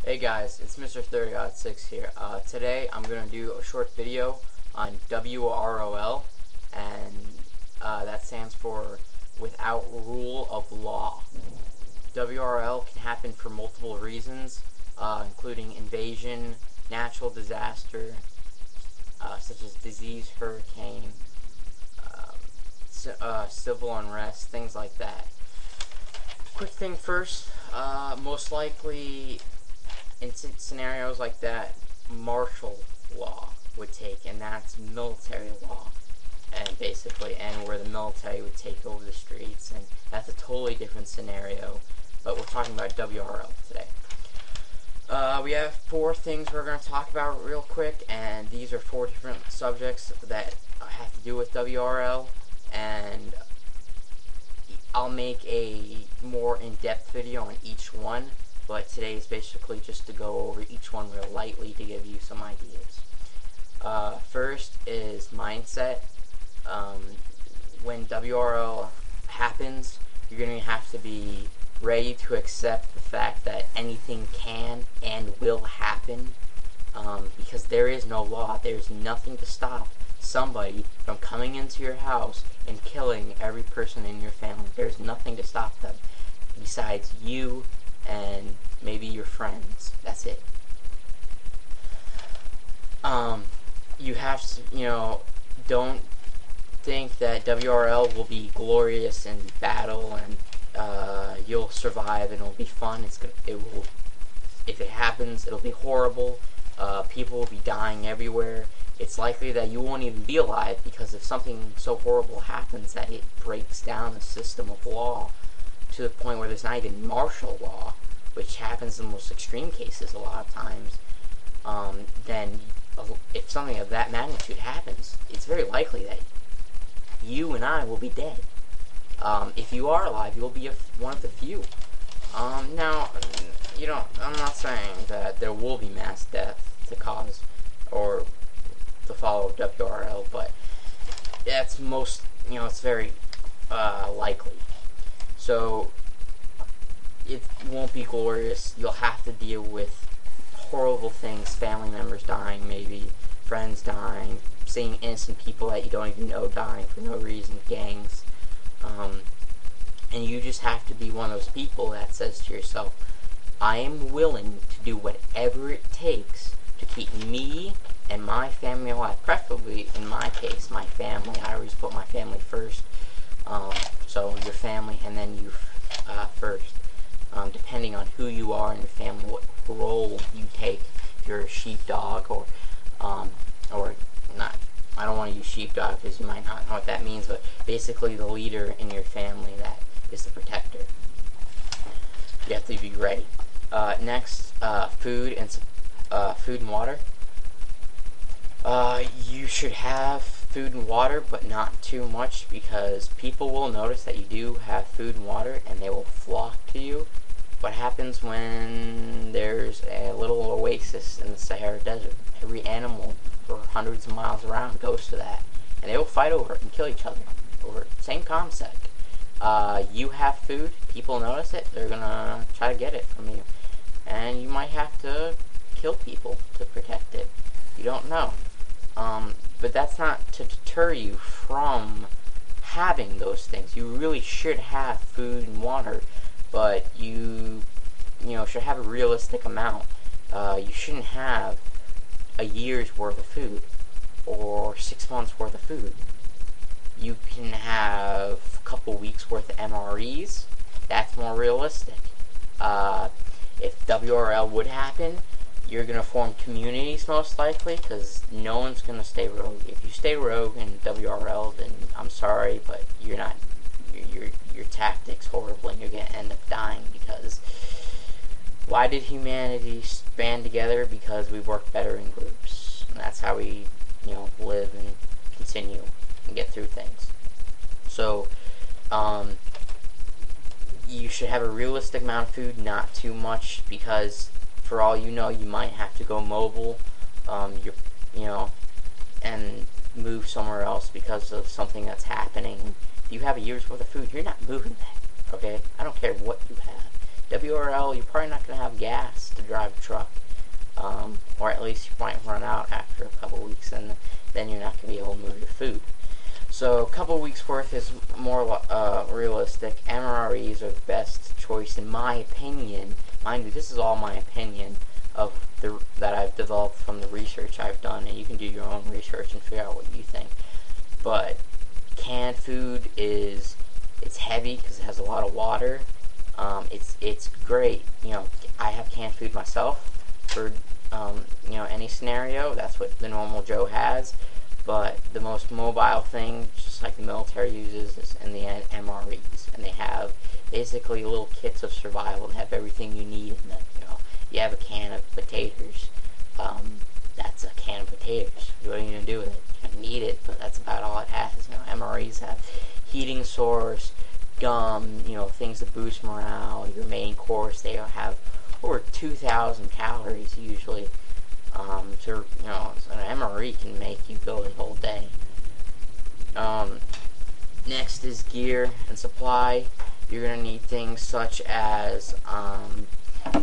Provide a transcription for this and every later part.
Hey guys, it's Mr. 30-6 here. Today I'm going to do a short video on WROL, and that stands for Without Rule of Law. WRL can happen for multiple reasons, including invasion, natural disaster, such as disease, hurricane, civil unrest, things like that. Quick thing first, most likely in scenarios like that, martial law would take, and that's military law, and where the military would take over the streets, and that's a totally different scenario, but we're talking about WRL today. We have 4 things we're going to talk about real quick, and these are 4 different subjects that have to do with WRL, and I'll make a more in-depth video on each one, but today is basically just to go over each one real lightly to give you some ideas. First is mindset. When WRL happens, you're going to have to be ready to accept the fact that anything can and will happen, because there is no law. There's nothing to stop somebody from coming into your house and killing every person in your family. There's nothing to stop them besides you and maybe your friends. That's it. You have to, don't think that WRL will be glorious in battle and you'll survive and it'll be fun. If it happens, it'll be horrible. People will be dying everywhere. It's likely that you won't even be alive, because if something so horrible happens that it breaks down the system of law to the point where there's not even martial law, which happens in the most extreme cases a lot of times, then if something of that magnitude happens, it's very likely that you and I will be dead. If you are alive, you'll be one of the few. Now, I'm not saying that there will be mass death to cause or to follow WRL, but that's it's very likely. So it won't be glorious. You'll have to deal with horrible things, family members dying, maybe friends dying, seeing innocent people that you don't even know dying for no reason, gangs, and you just have to be one of those people that says to yourself, I am willing to do whatever it takes to keep me and my family alive. Preferably, in my case, my family. I always put my family first. So your family, and then you first. Depending on who you are in your family, what role you take. If you're a sheepdog or not. I don't want to use sheepdog because you might not know what that means, but basically the leader in your family that is the protector. You have to be ready. Next, food and water. You should have food and water, but not too much, because people will notice that you do have food and water and they will flock to you. What happens when there's a little oasis in the Sahara Desert? Every animal for hundreds of miles around goes to that, and they will fight over it and kill each other over it. Same concept. You have food, people notice it, they're gonna try to get it from you, and you might have to kill people to protect it. You don't know. But that's not to deter you from having those things. You really should have food and water, but you should have a realistic amount. You shouldn't have a year's worth of food or 6 months worth of food. You can have a couple weeks worth of MREs. That's more realistic. If WRL would happen, you're going to form communities most likely, because no one's going to stay rogue. If you stay rogue in WRL, then I'm sorry, but you're not, your tactic's horrible and you're going to end up dying, because why did humanity band together? Because we work better in groups. And that's how we, live and continue and get through things. So, you should have a realistic amount of food, not too much, because for all you know, you might have to go mobile, and move somewhere else because of something that's happening. If you have a year's worth of food, you're not moving that, okay? I don't care what you have. WRL, you're probably not going to have gas to drive a truck. Or at least you might run out after a couple weeks, and then you're not going to be able to move your food. So a couple weeks worth is more realistic. MREs are the best choice in my opinion. Mind you, this is all my opinion of that I've developed from the research I've done, and you can do your own research and figure out what you think. But canned food it's heavy because it has a lot of water. It's great. I have canned food myself for any scenario. That's what the normal Joe has. But the most mobile thing, just like the military uses, is in the MREs, and they have basically little kits of survival. They have everything you need in them. You have a can of potatoes. That's a can of potatoes. What are you gonna do with it? You're gonna need it, but that's about all it has. MREs have heating source, gum, things to boost morale. Your main course, they have over 2,000 calories usually. So an MRE can make you go the whole day. Next is gear and supply. You're gonna need things such as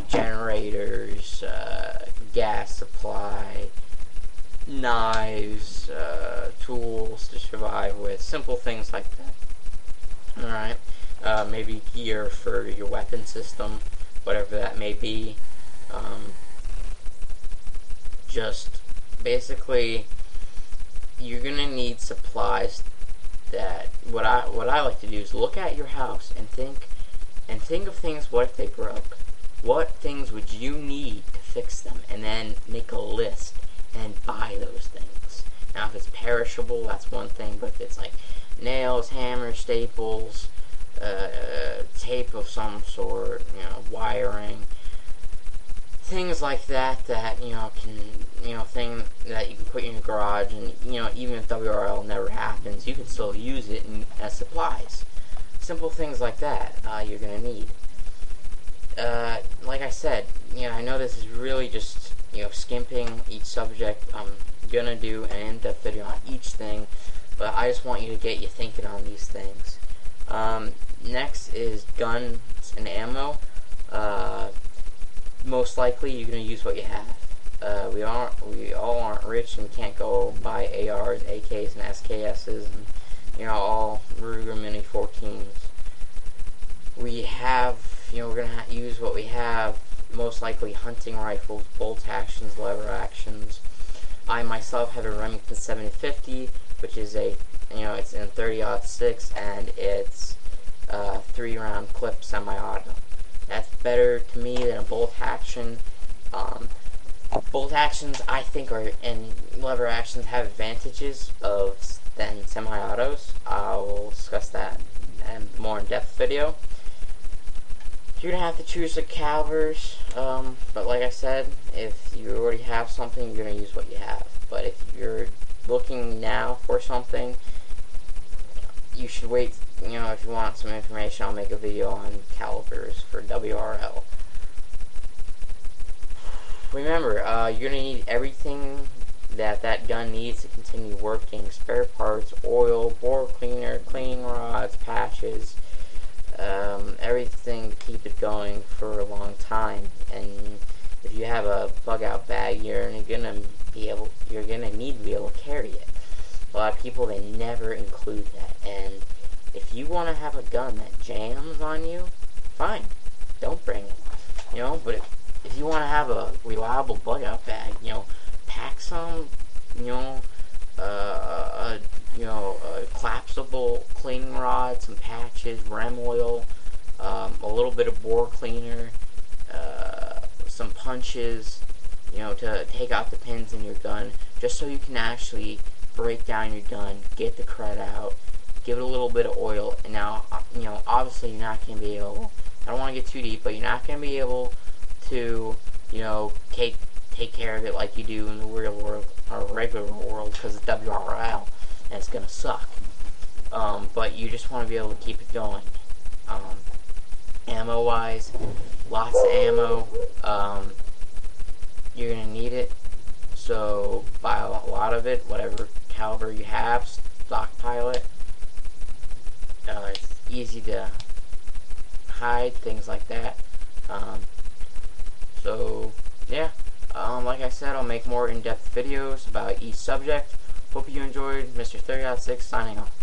generators, gas supply, knives, tools to survive with, simple things like that. Alright, maybe gear for your weapon system, whatever that may be. Just basically, you're gonna need supplies. That what I like to do is look at your house and think of things. What if they broke? What things would you need to fix them? And then make a list and buy those things. Now, if it's perishable, that's one thing. But if it's like nails, hammers, staples, tape of some sort, wiring, things like that thing that you can put in your garage, and even if WRL never happens, you can still use it as supplies. Simple things like that you're gonna need. Like I said, I know this is really just skimping each subject. I'm gonna do an in-depth video on each thing, but I just want you to get you thinking on these things. Next is guns and ammo. Most likely you're going to use what you have. We all aren't rich, and we can't go buy ARs, AKs, and SKSs, and all Ruger Mini 14s. We have, we're going to use what we have. Most likely hunting rifles, bolt actions, lever actions. I myself have a Remington 750, which is it's in 30-06, and it's 3-round clip semi-auto. That's better to me than a bolt action. Bolt actions, I think, and lever actions have advantages than semi-autos. I will discuss that in a more in-depth video. You're gonna have to choose the calibers, but like I said, if you already have something, you're gonna use what you have. But if you're looking now for something, you should wait. If you want some information, I'll make a video on calibers for WRL. Remember, you're going to need everything that gun needs to continue working. Spare parts, oil, bore cleaner, cleaning rods, patches, everything to keep it going for a long time. And if you have a bug out bag, you're gonna need to be able to carry it. A lot of people, they never include that. And if you want to have a gun that jams on you, fine, don't bring it. But if you want to have a reliable bug out bag, pack some, collapsible cleaning rod, some patches, rem oil, a little bit of bore cleaner, some punches, to take out the pins in your gun, just so you can actually break down your gun, get the crud out, give it a little bit of oil. And now, obviously you're not going to be able, I don't want to get too deep, but you're not going to be able to, take care of it like you do in the real world or regular world, because it's WRL and it's going to suck. But you just want to be able to keep it going. Ammo wise, lots of ammo. You're going to need it, so buy a lot of it, whatever caliber you have, stockpile it. It's easy to hide, things like that. So yeah, like I said, I'll make more in-depth videos about each subject. Hope you enjoyed. Mr. 30 out 6 signing off.